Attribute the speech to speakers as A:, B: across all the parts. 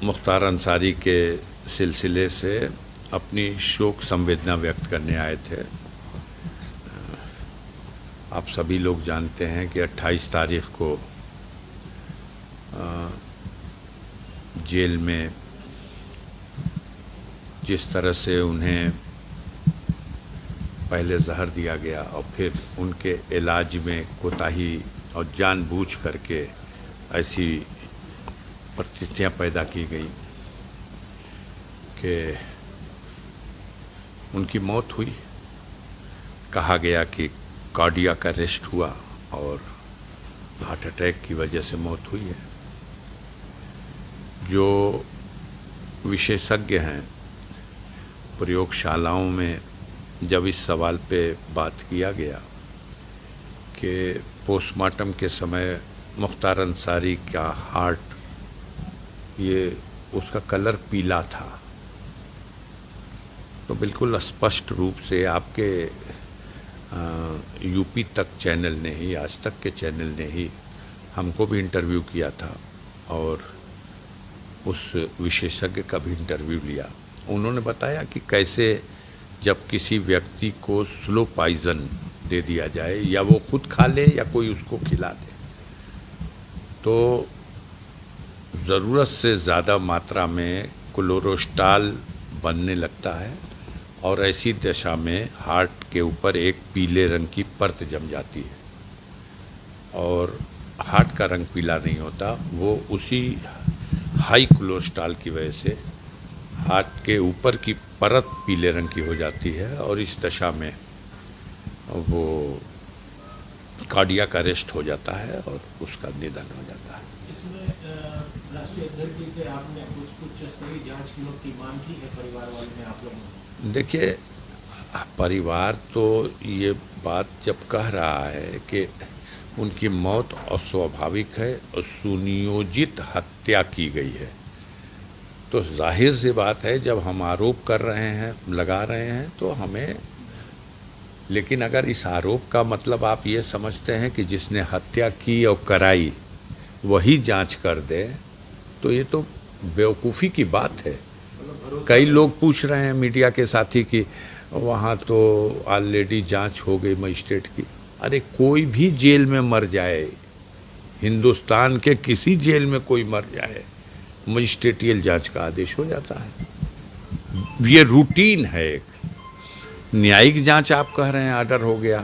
A: मुख्तार अंसारी के सिलसिले से अपनी शोक संवेदना व्यक्त करने आए थे। आप सभी लोग जानते हैं कि 28 तारीख को जेल में जिस तरह से उन्हें पहले जहर दिया गया और फिर उनके इलाज में कोताही और जानबूझ करके ऐसी परिस्थितियाँ पैदा की गई कि उनकी मौत हुई। कहा गया कि कार्डियक अरेस्ट हुआ और हार्ट अटैक की वजह से मौत हुई है। जो विशेषज्ञ हैं प्रयोगशालाओं में जब इस सवाल पे बात किया गया कि पोस्टमार्टम के समय मुख्तार अंसारी का हार्ट उसका कलर पीला था, तो बिल्कुल स्पष्ट रूप से आपके यूपी तक चैनल ने ही, आज तक के चैनल ने ही हमको भी इंटरव्यू किया था और उस विशेषज्ञ का भी इंटरव्यू लिया। उन्होंने बताया कि कैसे जब किसी व्यक्ति को स्लो पॉइजन दे दिया जाए या वो खुद खा ले या कोई उसको खिला दे तो ज़रूरत से ज़्यादा मात्रा में कोलेस्ट्रॉल बनने लगता है और ऐसी दशा में हार्ट के ऊपर एक पीले रंग की परत जम जाती है और हार्ट का रंग पीला नहीं होता, वो उसी हाई कोलेस्ट्रॉल की वजह से हार्ट के ऊपर की परत पीले रंग की हो जाती है और इस दशा में वो कार्डियक अरेस्ट हो जाता है और उसका निधन हो जाता है।
B: इसमें राष्ट्रीय अध्यक्ष से आपने कुछ स्तरीय जांच की मांग की है परिवार वालों ने आप लोगों ने?
A: देखिए, परिवार तो ये बात जब कह रहा है कि उनकी मौत अस्वाभाविक है और सुनियोजित हत्या की गई है, तो जाहिर सी बात है जब हम आरोप कर रहे हैं, लगा रहे हैं तो हमें, लेकिन अगर इस आरोप का मतलब आप ये समझते हैं कि जिसने हत्या की और कराई वही जांच कर दे, तो ये तो बेवकूफ़ी की बात है। कई लोग पूछ रहे हैं मीडिया के साथी कि वहाँ तो ऑलरेडी जांच हो गई मजिस्ट्रेट की। अरे कोई भी जेल में मर जाए, हिंदुस्तान के किसी जेल में कोई मर जाए, मजिस्ट्रेटियल जांच का आदेश हो जाता है। ये रूटीन है। एक न्यायिक जांच आप कह रहे हैं आर्डर हो गया,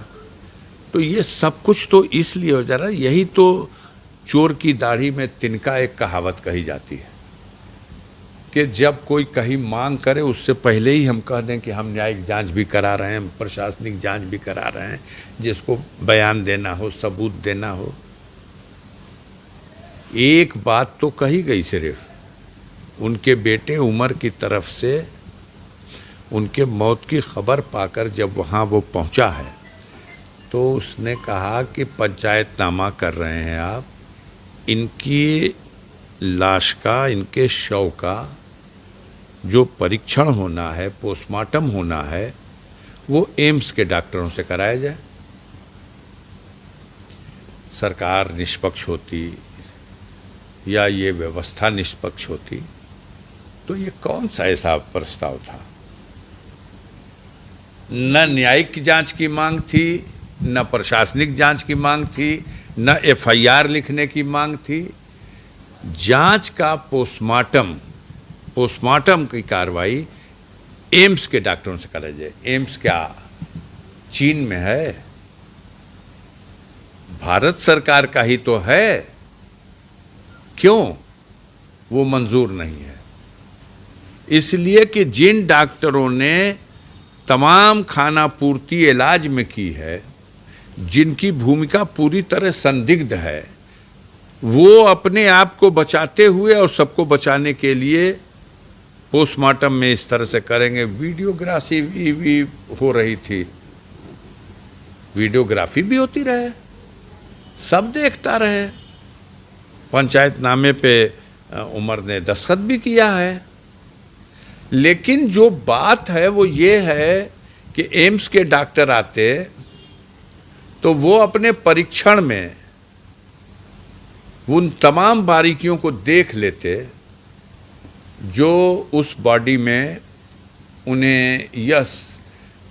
A: तो ये सब कुछ तो इसलिए हो जा रहा है। यही तो चोर की दाढ़ी में तिनका एक कहावत कही जाती है कि जब कोई कहीं मांग करे उससे पहले ही हम कह दें कि हम न्यायिक जांच भी करा रहे हैं, प्रशासनिक जांच भी करा रहे हैं, जिसको बयान देना हो, सबूत देना हो। एक बात तो कही गई, सिर्फ उनके बेटे उमर की तरफ से उनके मौत की खबर पाकर जब वहाँ वो पहुँचा है तो उसने कहा कि पंचायतनामा कर रहे हैं आप, इनकी लाश का, इनके शव का जो परीक्षण होना है, पोस्टमार्टम होना है, वो एम्स के डॉक्टरों से कराया जाए। सरकार निष्पक्ष होती या ये व्यवस्था निष्पक्ष होती तो ये कौन सा ऐसा प्रस्ताव था? न न्यायिक जांच की मांग थी, न प्रशासनिक जांच की मांग थी, न एफआईआर लिखने की मांग थी। जांच का पोस्टमार्टम की कार्रवाई एम्स के डॉक्टरों से कराई जाए। एम्स क्या चीन में है? भारत सरकार का ही तो है। क्यों वो मंजूर नहीं है? इसलिए कि जिन डॉक्टरों ने तमाम खाना पूर्ति इलाज में की है, जिनकी भूमिका पूरी तरह संदिग्ध है, वो अपने आप को बचाते हुए और सबको बचाने के लिए पोस्टमार्टम में इस तरह से करेंगे। वीडियोग्राफी भी हो रही थी, वीडियोग्राफी भी होती रहे, सब देखता रहे। पंचायतनामे पे उमर ने दस्तखत भी किया है। लेकिन जो बात है वो ये है कि एम्स के डॉक्टर आते तो वो अपने परीक्षण में उन तमाम बारीकियों को देख लेते जो उस बॉडी में उन्हें यह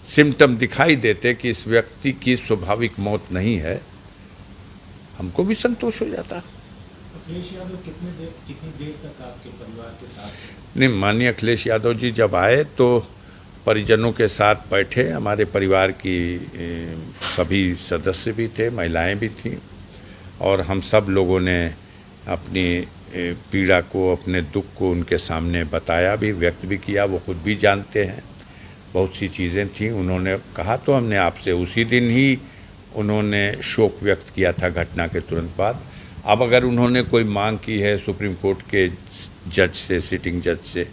A: सिम्टम दिखाई देते कि इस व्यक्ति की स्वाभाविक मौत नहीं है, हमको भी संतोष हो जाता।
B: अखिलेश यादव कितनी देर तक आपके परिवार के साथ थे?
A: नहीं, माननीय अखिलेश यादव जी जब आए तो परिजनों के साथ बैठे, हमारे परिवार की सभी सदस्य भी थे, महिलाएं भी थीं, और हम सब लोगों ने अपनी पीड़ा को, अपने दुख को उनके सामने बताया भी, व्यक्त भी किया। वो खुद भी जानते हैं, बहुत सी चीज़ें थीं, उन्होंने कहा तो हमने आपसे उसी दिन ही उन्होंने शोक व्यक्त किया था घटना के तुरंत बाद। अब अगर उन्होंने कोई मांग की है सुप्रीम कोर्ट के जज से, सिटिंग जज से,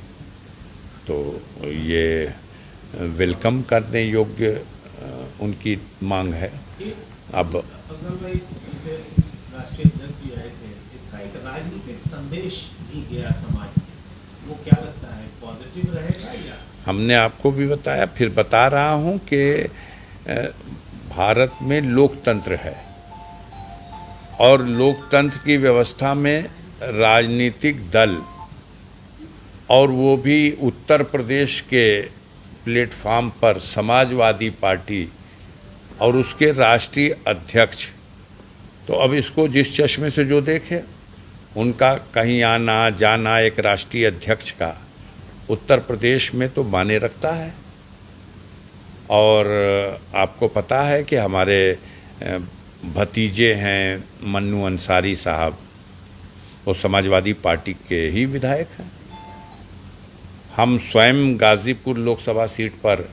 A: तो ये वेलकम करने योग्य उनकी मांग है। अब
B: अफजल भाई, जैसे राष्ट्रीय अध्यक्ष जी आए थे, इसका एक राजनीतिक संदेश भी गया समाज में, वो क्या लगता है, पॉजिटिव रहेगा? या
A: हमने आपको भी बताया, फिर बता रहा हूँ कि भारत में लोकतंत्र है, और लोकतंत्र की व्यवस्था में राजनीतिक दल, और वो भी उत्तर प्रदेश के प्लेटफॉर्म पर समाजवादी पार्टी और उसके राष्ट्रीय अध्यक्ष, तो अब इसको जिस चश्मे से जो देखे, उनका कहीं आना जाना एक राष्ट्रीय अध्यक्ष का उत्तर प्रदेश में तो माने रखता है। और आपको पता है कि हमारे भतीजे हैं मन्नू अंसारी साहब, वो समाजवादी पार्टी के ही विधायक हैं। हम स्वयं गाज़ीपुर लोकसभा सीट पर